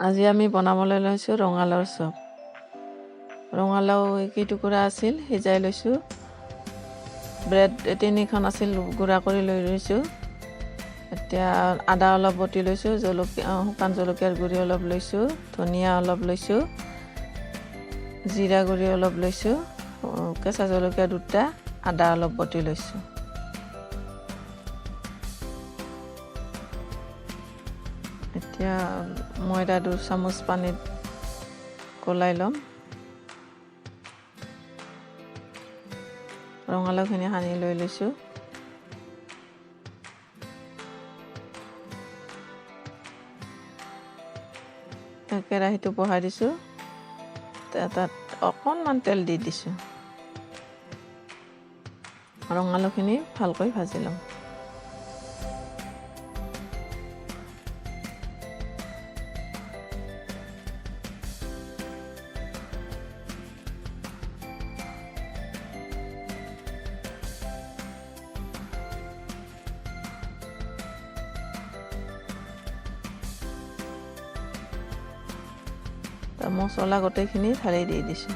আজি আমি বনাবলৈ লৈছোঁ ৰঙালাওৰ চপ। ৰঙালাও কেইটুকুৰা আছিল সিজাই লৈছোঁ। ব্ৰেড 3খন আছিল গুড়া কৰি লৈ লৈছোঁ। এতিয়া আদা অলপ বটি লৈছোঁ, শুকান জলকীয়াৰ গুড়ি অলপ লৈছোঁ, ধনিয়া অলপ লৈছোঁ, জিৰা গুড়ি অলপ লৈছোঁ, কেঁচা জলকীয়া 2টা, আদা অলপ বটি লৈছোঁ। এতিয়া ময়দা 2 চামুচ পানীত গলাই ল'ম। ৰঙালাওখিনি সানি লৈ লৈছোঁ। কেৰাহীটো বহাই দিছোঁ। তাত অকণমান তেল দি দিছোঁ। ৰঙালাওখিনি ভালকৈ ভাজি ল'ম। মছলা গোটেইখিনি ঢালি দি দিছোঁ।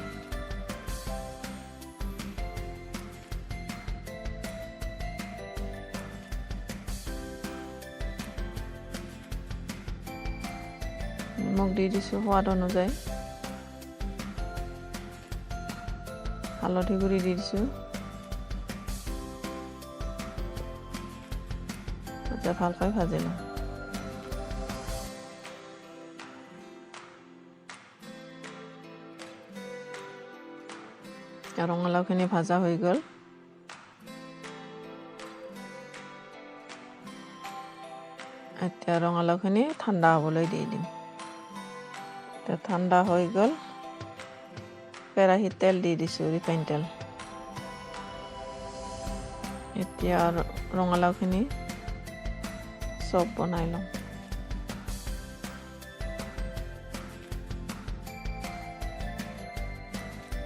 নিমখ দি দিছোঁ সোৱাদ অনুযায়ী। হালধি গুড়ি দি দিছোঁ। এতিয়া ভালকৈ ভাজি লওঁ। ৰঙালাওখিনি ভাজা হৈ গ'ল। এতিয়া ৰঙালাওখিনি ঠাণ্ডা হ'বলৈ দি দিম। এতিয়া ঠাণ্ডা হৈ গ'ল। কেৰাহীত তেল দি দিছোঁ, ৰিফাইন তেল। এতিয়া ৰঙালাওখিনি চপ বনাই লওঁ।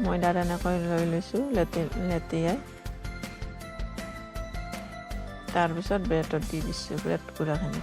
ময়দাত এনেকৈ লৈ লৈছোঁ লেটিয়াই। তাৰপিছত ব্ৰেডত দি দিছোঁ, ব্ৰেড গুড়াখিনি।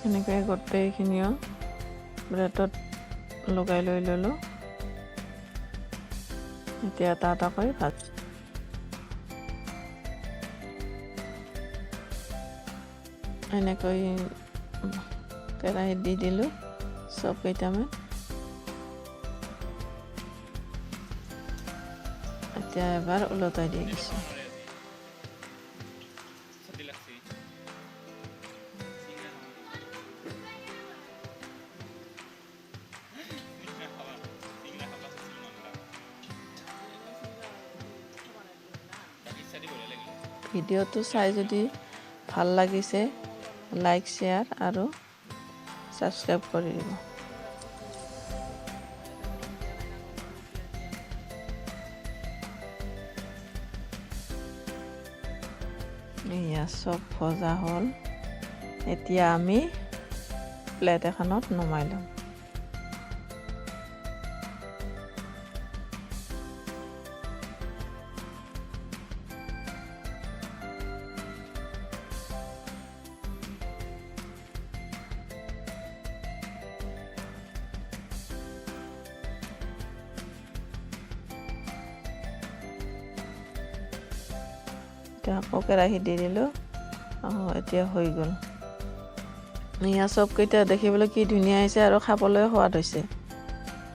এনেকৈ গোটেইখিনিও ব্ৰেডত লগাই লৈ ল'লোঁ। এতিয়া এটা এটাকৈ ভাজি এনেকৈ কেৰাহীত দি দিলোঁ চব কেইটামান। এতিয়া এবাৰ ওলটাই দি দিছোঁ। ভিডিঅ'টো চাই যদি ভাল লাগিছে লাইক, শ্বেয়াৰ আৰু ছাবস্ক্ৰাইব কৰি দিব। এয়া চব ভজা হ'ল। এতিয়া আমি প্লেট এখনত নমাই ল'ম। এতিয়া আকৌ কেৰাহীত দি দিলোঁ। এতিয়া হৈ গ'ল। এয়া চবকেইটা দেখিবলৈ কি ধুনীয়া হৈছে আৰু খাবলৈ সোৱাদ হৈছে।